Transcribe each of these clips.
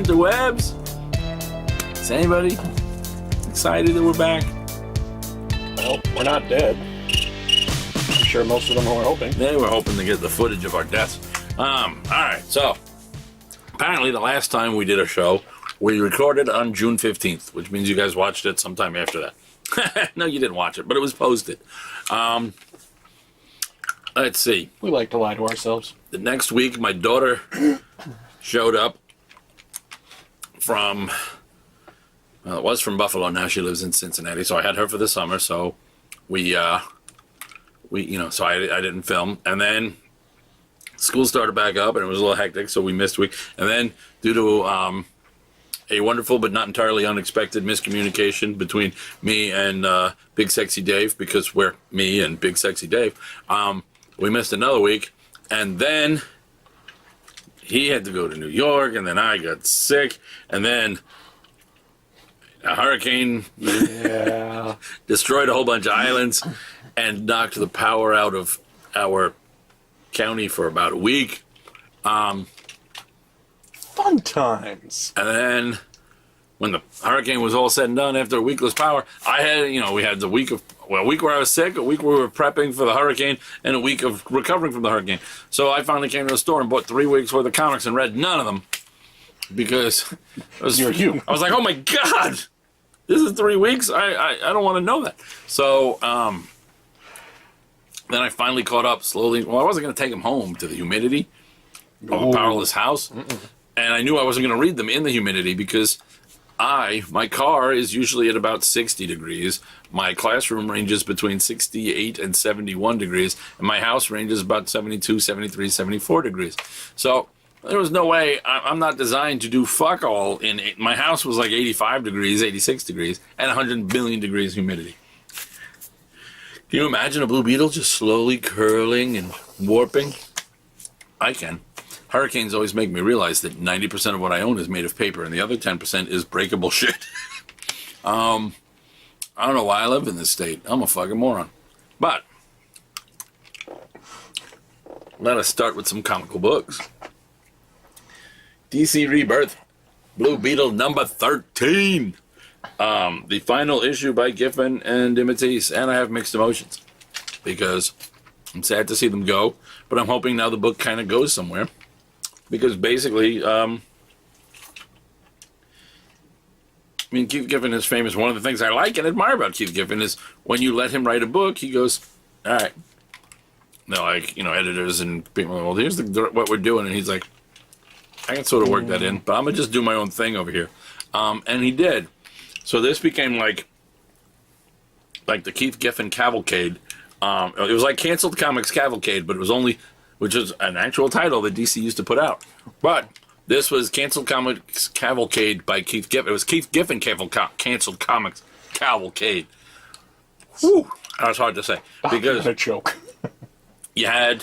interwebs? Is anybody excited that we're back? Well, we're not dead. I'm sure most of them were hoping. They were hoping to get the footage of our deaths. Alright, so apparently the last time we did a show, we recorded on June 15th, which means you guys watched it sometime after that. No, you didn't watch it, but it was posted. Let's see. We like to lie to ourselves. The next week, my daughter showed up from, well, it was from Buffalo. Now she lives in Cincinnati. So I had her for the summer. So we so I didn't film. And then school started back up and it was a little hectic. So we missed a week. And then due to a wonderful but not entirely unexpected miscommunication between me and Big Sexy Dave, because we're me and Big Sexy Dave, we missed another week, and then he had to go to New York, and then I got sick, and then a hurricane destroyed a whole bunch of islands and knocked the power out of our county for about a week. Fun times. And then when the hurricane was all said and done, after a weekless power, I had, we had a week where I was sick, a week where we were prepping for the hurricane, and a week of recovering from the hurricane. So I finally came to the store and bought 3 weeks worth of comics and read none of them because it was you. I was like, oh my God, this is 3 weeks? I don't want to know that. So then I finally caught up slowly. Well, I wasn't going to take them home to the humidity of a powerless house. And I knew I wasn't going to read them in the humidity because my car is usually at about 60 degrees. My classroom ranges between 68 and 71 degrees. And my house ranges about 72, 73, 74 degrees. So there was no way. I'm not designed to do fuck all in it. My house was like 85 degrees, 86 degrees, and 100 billion degrees humidity. Can you imagine a blue beetle just slowly curling and warping? I can. Hurricanes always make me realize that 90% of what I own is made of paper and the other 10% is breakable shit. I don't know why I live in this state. I'm a fucking moron. But let us start with some comical books. DC Rebirth, Blue Beetle number 13. The final issue by Giffen and DeMatteis, and I have mixed emotions because I'm sad to see them go, but I'm hoping now the book kind of goes somewhere. Because basically, Keith Giffen is famous. One of the things I like and admire about Keith Giffen is when you let him write a book, he goes, all right. They're like, editors and people, well, here's what we're doing. And he's like, I can sort of work that in, but I'm going to just do my own thing over here. And he did. So this became like the Keith Giffen Cavalcade. It was like Canceled Comics Cavalcade, but it was only... which is an actual title that DC used to put out. But this was Canceled Comics Cavalcade by Keith Giffen. It was Keith Giffen Canceled Comics Cavalcade. Whew, that was hard to say. Because a joke. You had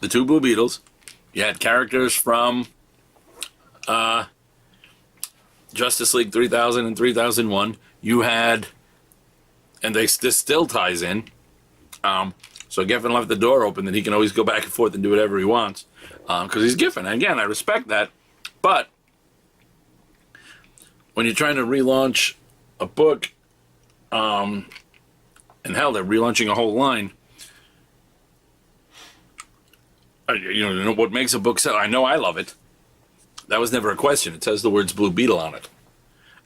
the two Blue Beetles. You had characters from Justice League 3000 and 3001. You had, and this still ties in, so Giffen left the door open that he can always go back and forth and do whatever he wants. Because he's Giffen. And again, I respect that. But when you're trying to relaunch a book, and hell, they're relaunching a whole line. What makes a book sell? I know I love it. That was never a question. It says the words Blue Beetle on it.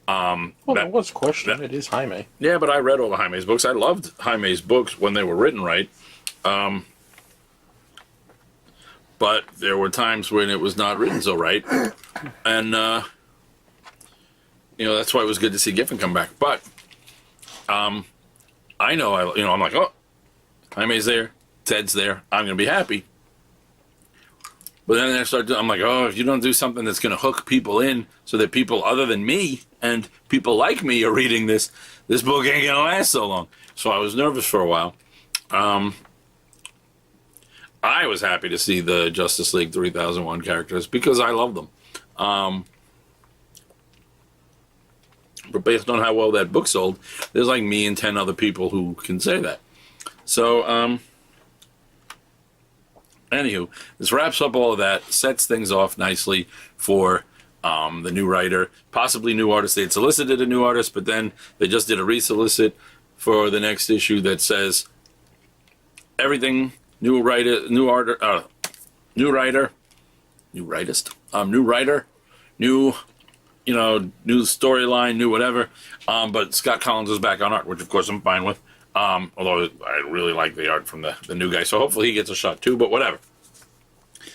That was a question. It is Jaime. Yeah, but I read all the Jaime's books. I loved Jaime's books when they were written right. But there were times when it was not written so right. And, that's why it was good to see Giffen come back. But I know, I'm like, oh, Jaime's there, Ted's there, I'm going to be happy. But then I'm like, oh, if you don't do something that's going to hook people in so that people other than me and people like me are reading this book ain't going to last so long. So I was nervous for a while. I was happy to see the Justice League 3001 characters because I love them. But based on how well that book sold, there's like me and 10 other people who can say that. So, anywho, this wraps up all of that, sets things off nicely for the new writer, possibly new artist. They had solicited a new artist, but then they just did a resolicit for the next issue that says everything new writer, new writer, new storyline, new whatever. But Scott Collins is back on art, which of course I'm fine with. Although I really like the art from the new guy, so hopefully he gets a shot too. But whatever.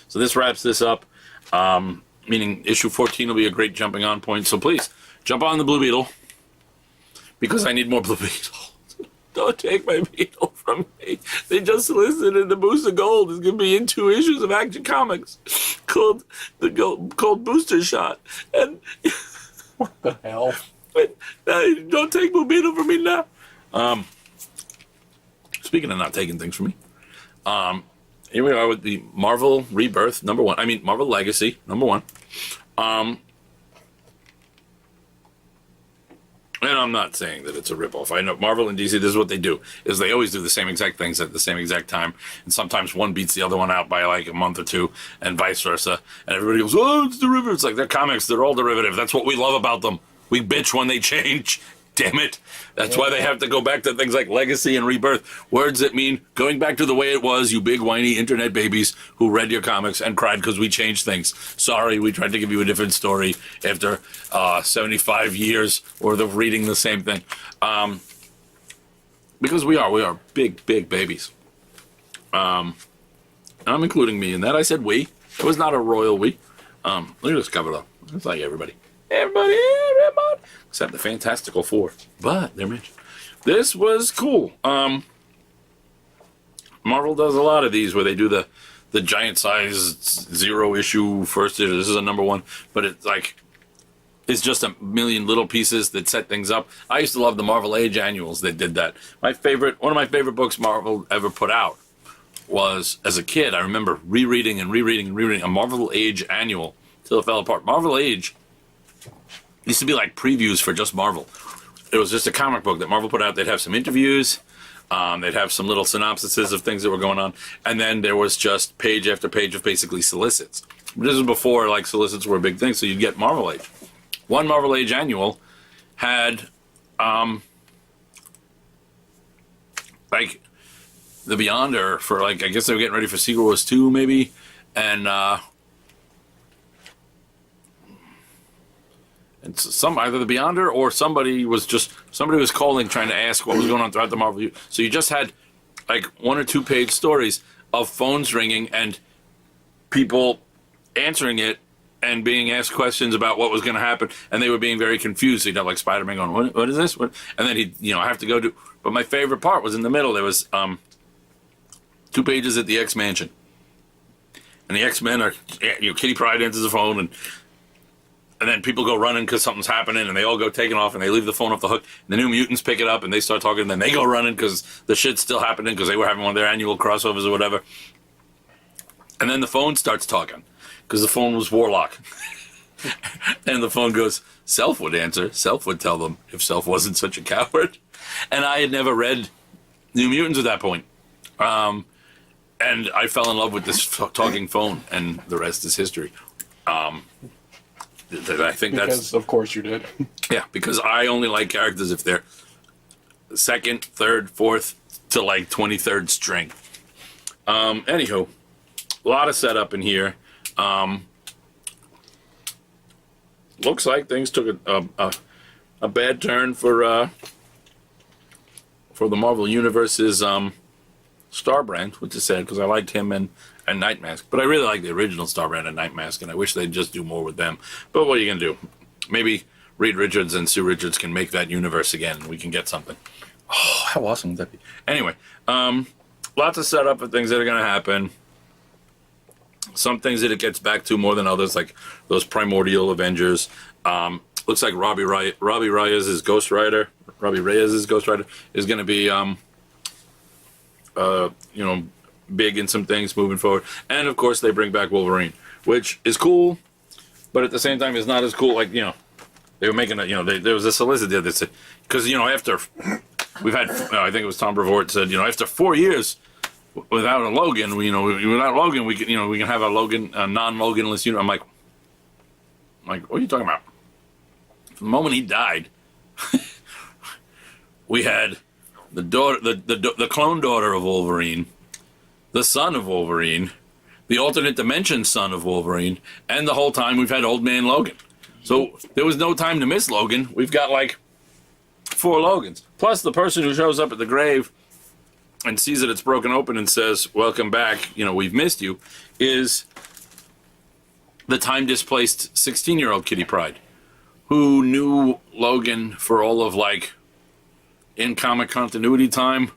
So this wraps this up. Meaning issue 14 will be a great jumping on point. So please jump on the Blue Beetle because I need more Blue Beetle. Don't take my Beetle from me. They just solicited the Booster Gold. It's going to be in 2 issues of Action Comics called Booster Shot. And what the hell? Don't take Blue Beetle from me now. Speaking of not taking things from me, here we are with the Marvel Rebirth #1. I mean, Marvel Legacy #1. And I'm not saying that it's a ripoff. I know Marvel and DC, this is what they do, is they always do the same exact things at the same exact time. And sometimes one beats the other one out by like a month or 2 and vice versa. And everybody goes, oh, it's derivative. It's like they're comics. They're all derivative. That's what we love about them. We bitch when they change. Damn it. That's why they have to go back to things like Legacy and Rebirth. Words that mean going back to the way it was, you big whiny internet babies who read your comics and cried because we changed things. Sorry, we tried to give you a different story after 75 years worth of reading the same thing. Because we are big babies. And I'm including me in that. I said we. It was not a royal we. Look at this cover though. It's like everybody. Everybody. Except the Fantastical Four. But they're mentioned. This was cool. Marvel does a lot of these where they do the giant size 0 issue first issue. This is a #1. But it's like, it's just a million little pieces that set things up. I used to love the Marvel Age annuals that did that. One of my favorite books Marvel ever put out was, as a kid, I remember rereading a Marvel Age annual till it fell apart. Marvel Age used to be like previews for just Marvel. It was just a comic book that Marvel put out. They'd have some interviews. They'd have some little synopsises of things that were going on. And then there was just page after page of basically solicits. This was before like solicits were a big thing, so you'd get Marvel Age. One Marvel Age annual had like the Beyonder for like, I guess they were getting ready for Secret Wars 2 maybe. And either the Beyonder or somebody was calling trying to ask what was going on throughout the Marvel. So you just had like 1 or 2 page stories of phones ringing and people answering it and being asked questions about what was going to happen, and they were being very confused. So you'd have like Spider-Man going, what is this? And then he'd, have to go do. But my favorite part was in the middle. There was 2 pages at the X-Mansion. And the X-Men are, Kitty Pryde answers the phone, and then people go running because something's happening, and they all go taking off, and they leave the phone off the hook. And the New Mutants pick it up, and they start talking, and then they go running because the shit's still happening because they were having one of their annual crossovers or whatever. And then the phone starts talking because the phone was Warlock. And the phone goes, Self would answer. Self would tell them if Self wasn't such a coward. And I had never read New Mutants at that point. And I fell in love with this talking phone, and the rest is history. I think because of course you did. Yeah, because I only like characters if they're 2nd, 3rd, 4th to like 23rd string. Anywho, a lot of setup in here. Looks like things took a bad turn for the Marvel Universe's Starbrand, which is sad because I liked him and Nightmask. But I really like the original Starbrand and Nightmask, and I wish they'd just do more with them. But what are you going to do? Maybe Reed Richards and Sue Richards can make that universe again, and we can get something. Oh, how awesome would that be? Anyway, lots of setup for things that are going to happen. Some things that it gets back to more than others, like those primordial Avengers. Looks like Robbie Reyes' Ghost Rider is going to be, big in some things moving forward. And of course they bring back Wolverine, which is cool, but at the same time is not as cool. Like, they were making there was a solicitor that said, because, after we've had, I think it was Tom Brevoort said, after 4 years without a Logan, without Logan, we can have a Logan, a non-Loganless unit. I'm like, I'm like, what are you talking about? From the moment he died, we had the daughter, the clone daughter of Wolverine, the son of Wolverine, the alternate dimension son of Wolverine, and the whole time we've had Old Man Logan. So there was no time to miss Logan. We've got like 4 Logans. Plus the person who shows up at the grave and sees that it's broken open and says, welcome back, you know, we've missed you, is the time-displaced 16-year-old Kitty Pryde, who knew Logan for all of, like, in comic continuity time,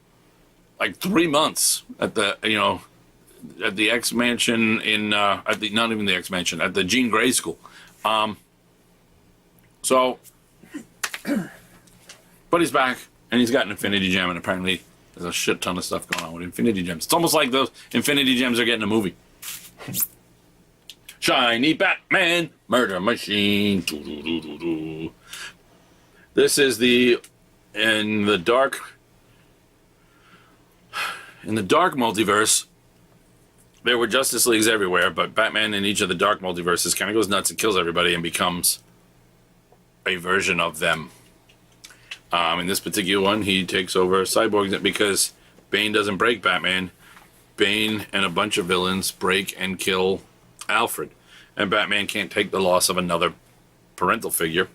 like 3 months at the, you know, at the X Mansion in, at the, not even the X Mansion, at the Jean Grey School. So, but he's back, and he's got an Infinity Gem, and apparently there's a shit ton of stuff going on with Infinity Gems. It's almost like those Infinity Gems are getting a movie. Shiny Batman, murder machine. Doo-doo-doo-doo-doo. This is in the dark multiverse, there were Justice Leagues everywhere, but Batman in each of the dark multiverses kind of goes nuts and kills everybody and becomes a version of them. In this particular one, he takes over Cyborg because Bane doesn't break Batman. Bane and a bunch of villains break and kill Alfred. And Batman can't take the loss of another parental figure.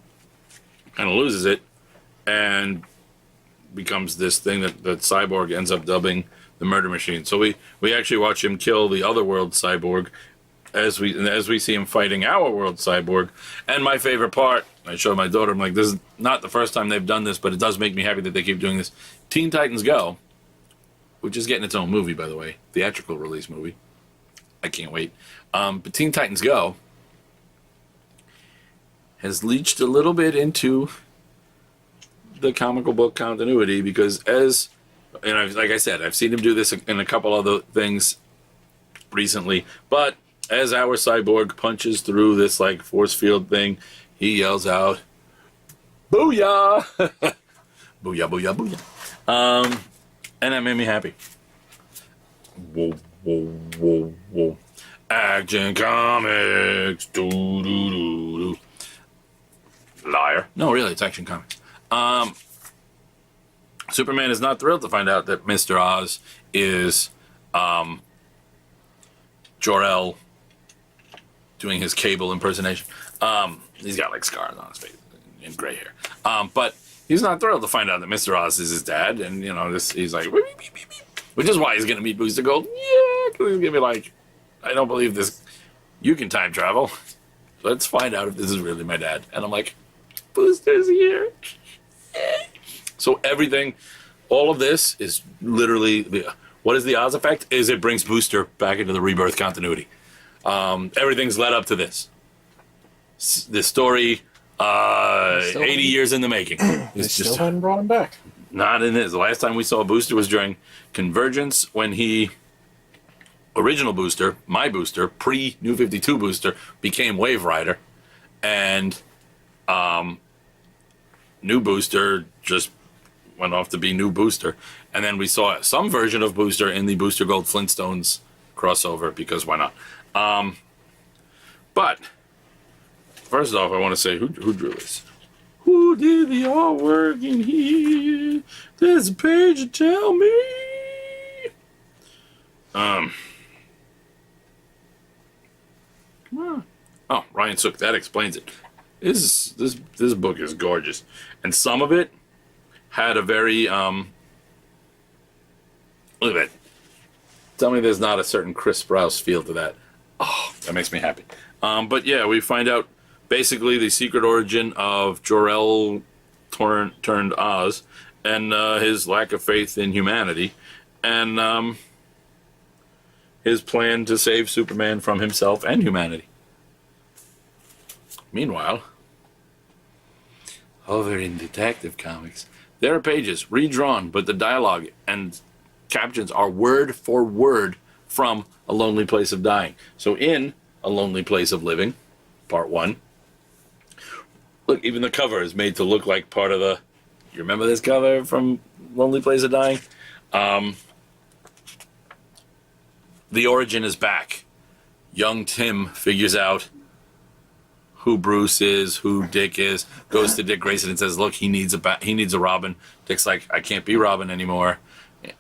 Kind of loses it. And becomes this thing that Cyborg ends up dubbing the Murder Machine. So we actually watch him kill the other world Cyborg as we see him fighting our world Cyborg. And my favorite part, I showed my daughter, I'm like, this is not the first time they've done this, but it does make me happy that they keep doing this. Teen Titans Go, which is getting its own movie, by the way, theatrical release movie. I can't wait. But Teen Titans Go has leached a little bit into the comical book continuity because like I said, I've seen him do this in a couple other things recently, but as our Cyborg punches through this like force field thing, he yells out, "Booyah!" Booyah, booyah, booyah. And that made me happy. Whoa, whoa, whoa, whoa. Action Comics. Doo, doo, doo, doo. Liar. No, really, it's Action Comics. Superman is not thrilled to find out that Mr. Oz is Jor-El doing his Cable impersonation. He's got like scars on his face and gray hair. But he's not thrilled to find out that Mr. Oz is his dad, and you know, he's like, beep, beep, beep, beep. Which is why he's gonna meet Booster Gold. Yeah, because he's gonna be like, I don't believe this. You can time travel. Let's find out if this is really my dad. And I'm like, Booster's here. So everything, all of this is literally, what is the Oz effect? Is it brings Booster back into the Rebirth continuity. Everything's led up to this. This story, 80 years in the making. They still hadn't brought him back. Not in this. The last time we saw Booster was during Convergence when original Booster, my Booster, pre-New 52 Booster, became Wave Rider. And New Booster just went off to be New Booster. And then we saw some version of Booster in the Booster Gold Flintstones crossover, because why not? But first off, I want to say, who drew this? Who did the artwork in here? There's a page to tell me. Come on. Oh, Ryan Sook, that explains it. This book is gorgeous. And some of it had a very, look at that. Tell me there's not a certain Chris Sprouse feel to that. Oh, that makes me happy. But yeah, we find out basically the secret origin of Jor-El turned Oz, and his lack of faith in humanity, and his plan to save Superman from himself and humanity. Meanwhile, over in Detective Comics, there are pages redrawn, but the dialogue and captions are word for word from A Lonely Place of Dying. So in A Lonely Place of Living, Part 1, look, even the cover is made to look like part of the... You remember this cover from Lonely Place of Dying? The origin is back. Young Tim figures out who Bruce is, who Dick is. Goes to Dick Grayson and says, "Look, he needs a Robin." Dick's like, "I can't be Robin anymore."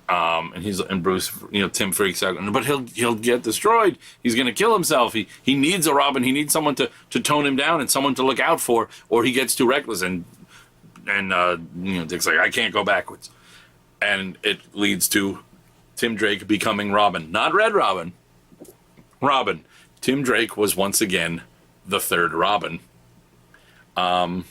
And Bruce, Tim freaks out, but he'll get destroyed. He's gonna kill himself. He needs a Robin. He needs someone to tone him down and someone to look out for, or he gets too reckless. And Dick's like, "I can't go backwards," and it leads to Tim Drake becoming Robin, not Red Robin. Robin. Tim Drake was once again the third Robin. And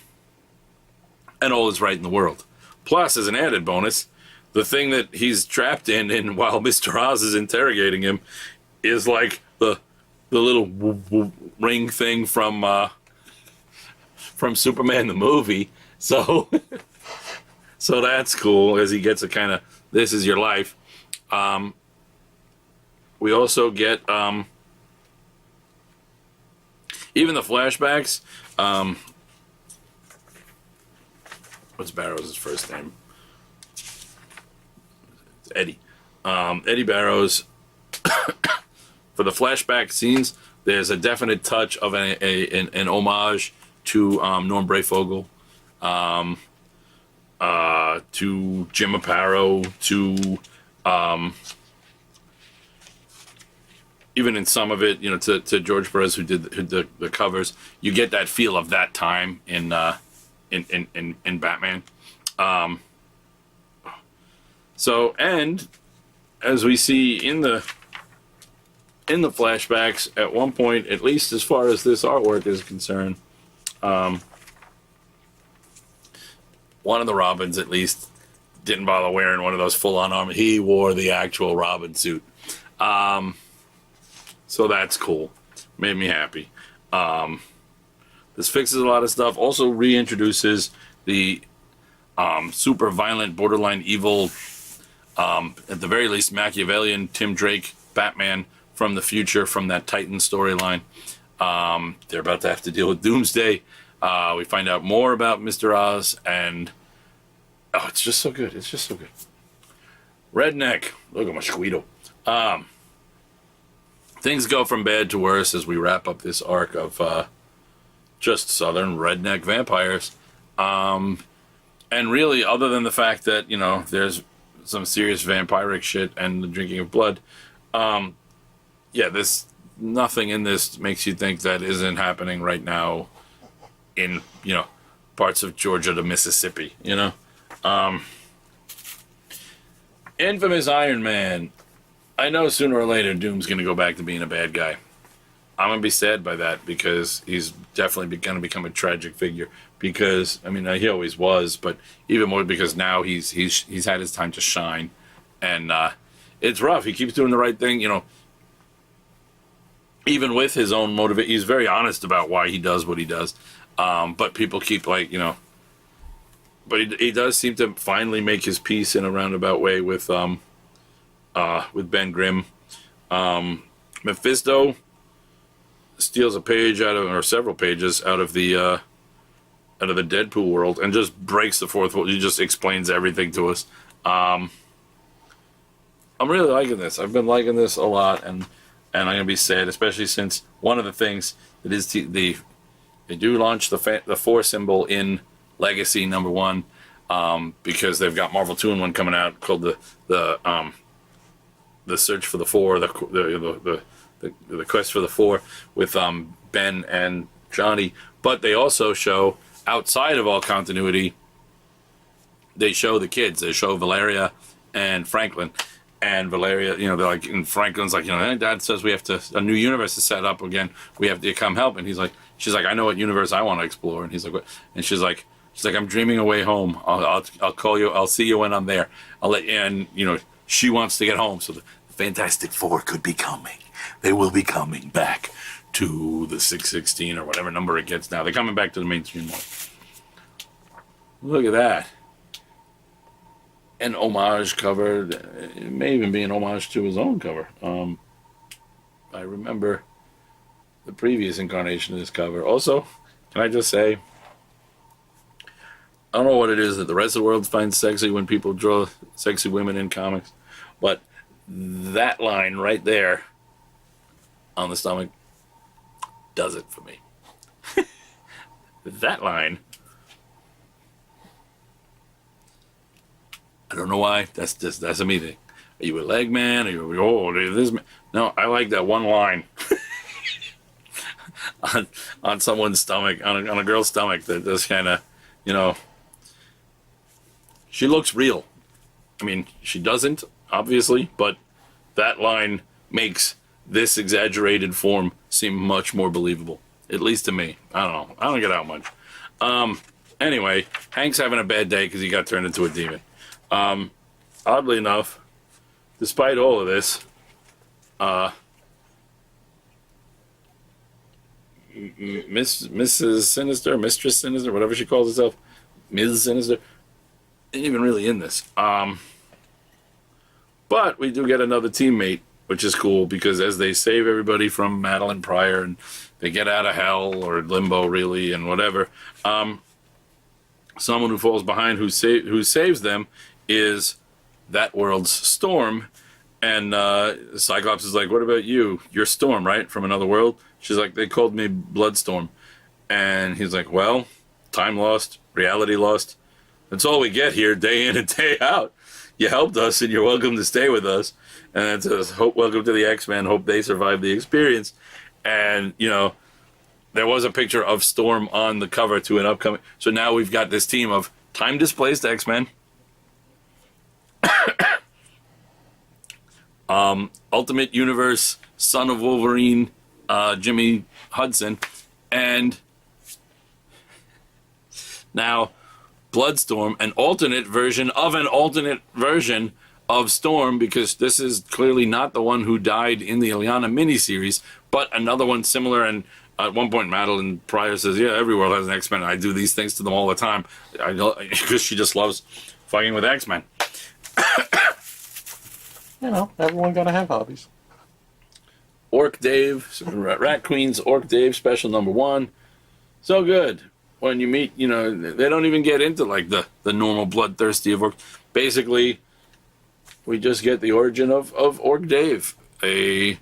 all is right in the world. Plus, as an added bonus, the thing that he's trapped in while Mr. Oz is interrogating him is like the little ring thing from Superman the movie. So so that's cool, as he gets a kind of, this is your life. We also get even the flashbacks. What's Barrows' first name? It's Eddie. Eddie Barrows. For the flashback scenes, there's a definite touch of an homage to Norm Brayfogle, to Jim Aparo, to even in some of it, to George Perez, who did the covers. You get that feel of that time in Batman. So, and as we see in the flashbacks, at one point, at least as far as this artwork is concerned, one of the Robins, at least, didn't bother wearing one of those full-on armor. He wore the actual Robin suit. So that's cool. Made me happy. This fixes a lot of stuff. Also reintroduces the super violent, borderline evil, at the very least Machiavellian Tim Drake Batman from the future, from that Titan storyline. They're about to have to deal with Doomsday. We find out more about Mr. Oz, and it's just so good. It's just so good. Redneck. Look at my squeedle. Things go from bad to worse as we wrap up this arc of just southern redneck vampires. And really, other than the fact that, there's some serious vampiric shit and the drinking of blood, nothing in this makes you think that isn't happening right now in, parts of Georgia to Mississippi, Infamous Iron Man. I know sooner or later Doom's going to go back to being a bad guy. I'm going to be sad by that, because he's definitely going to become a tragic figure. Because, he always was, but even more because now he's had his time to shine. And it's rough. He keeps doing the right thing, even with his own motivation. He's very honest about why he does what he does. But people keep but he does seem to finally make his peace in a roundabout way with Ben Grimm. Mephisto steals a page or several pages out of the Deadpool world and just breaks the fourth wall. He just explains everything to us. I'm really liking this. I've been liking this a lot, and I'm gonna be sad, especially since one of the things that is they do launch the 4 symbol in Legacy #1, because they've got Marvel 2-in-1 coming out called the Search for the 4, the Quest for the 4 with Ben and Johnny. But they also show, outside of all continuity, they show the kids. They show Valeria and Franklin. And Valeria, they're like, and Franklin's like, hey, Dad says we have to, a new universe is set up again. We have to come help. And she's like, I know what universe I want to explore. And he's like, what? And she's like, I'm dreaming a way home. I'll call you. I'll see you when I'm there. I'll let you. And she wants to get home. So the Fantastic Four could be coming. They will be coming back to the 616 or whatever number it gets now. They're coming back to the mainstream one. Look at that. An homage cover. It may even be an homage to his own cover. I remember the previous incarnation of this cover. Also, can I just say, I don't know what it is that the rest of the world finds sexy when people draw sexy women in comics, but that line right there on the stomach does it for me. that line. I don't know why. That's a me thing. Are you a leg man? Are you this man? No, I like that one line on someone's stomach, on a girl's stomach, that just kind of, you know, she looks real. I mean, she doesn't, obviously, but that line makes this exaggerated form seem much more believable, at least to me. I don't know. I don't get out much. Anyway, Hank's having a bad day because he got turned into a demon. Oddly enough, despite all of this, Mrs. Sinister, Mistress Sinister, whatever she calls herself, Ms. Sinister, ain't even really in this. But we do get another teammate, which is cool, because as they save everybody from Madeline Pryor and they get out of hell, or limbo really, and whatever, someone who falls behind who saves them is that world's Storm. And Cyclops is like, what about you? You're Storm, right? From another world? She's like, they called me Bloodstorm. And he's like, well, time lost, reality lost. That's all we get here, day in and day out. You helped us, and you're welcome to stay with us. And it says, welcome to the X-Men. Hope they survive the experience. And, you know, there was a picture of Storm on the cover to an upcoming. So now we've got this team of time-displaced X-Men, Ultimate Universe, Son of Wolverine, Jimmy Hudson, and now Bloodstorm, an alternate version of Storm, because this is clearly not the one who died in the Illyana miniseries, but another one similar. And at one point, Madeline Pryor says, yeah, every world has an X-Men. I do these things to them all the time. I know, because she just loves fighting with X-Men. You know, everyone gotta have hobbies. Orc Dave, Rat Queen's Orc Dave special #1. So good. When you meet, you know, they don't even get into like the normal bloodthirsty of Orc. Basically, we just get the origin of Orc Dave, a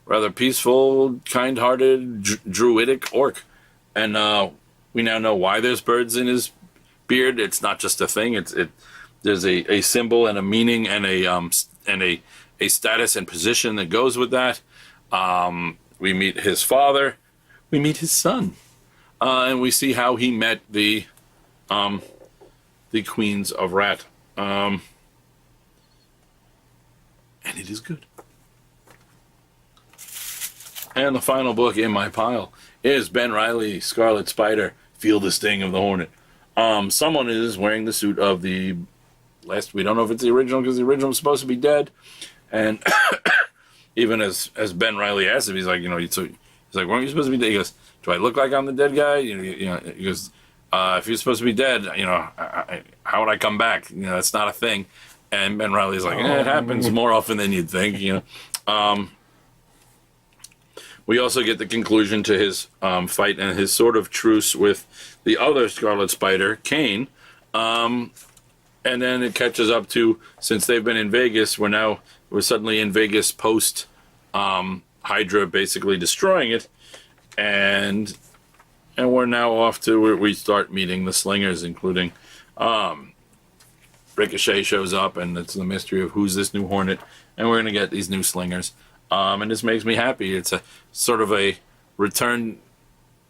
rather peaceful, kind-hearted, druidic orc. And we now know why there's birds in his beard. It's not just a thing. There's a symbol and a meaning and a status and position that goes with that. We meet his father. We meet his son. And we see how he met the Queens of Rat. And it is good. And the final book in my pile is Ben Reilly, Scarlet Spider, Feel the Sting of the Hornet. Someone is wearing the suit of the last. We don't know if it's the original, because the original was supposed to be dead. And even as Ben Reilly asked him, he's like, you know, he's like, weren't you supposed to be dead? He goes, do I look like I'm the dead guy? You know, he goes, if you're supposed to be dead, you know, how would I come back? You know, that's not a thing. And Ben Reilly's like, it happens more often than you'd think, you know. We also get the conclusion to his fight and his sort of truce with the other Scarlet Spider, Kane. And then it catches up to, since they've been in Vegas, we're suddenly in Vegas post Hydra basically destroying it. And we're now off to where we start meeting the Slingers, including Ricochet shows up, and it's the mystery of who's this new Hornet, and we're going to get these new Slingers. And this makes me happy. It's a sort of a return,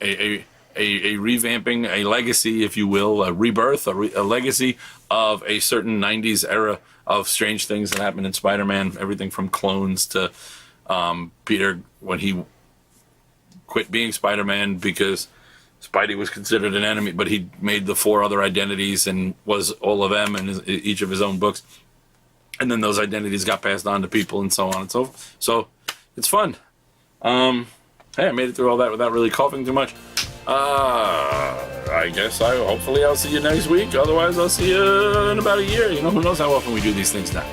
a revamping, a legacy, if you will, a rebirth, a legacy of a certain 90s era of strange things that happened in Spider-Man. Everything from clones to Peter when he quit being Spider-Man because Spidey was considered an enemy, but he made the 4 other identities and was all of them in each of his own books. And then those identities got passed on to people and so on and so forth. So it's fun. Hey, I made it through all that without really coughing too much. I guess hopefully I'll see you next week. Otherwise, I'll see you in about a year. You know, who knows how often we do these things now.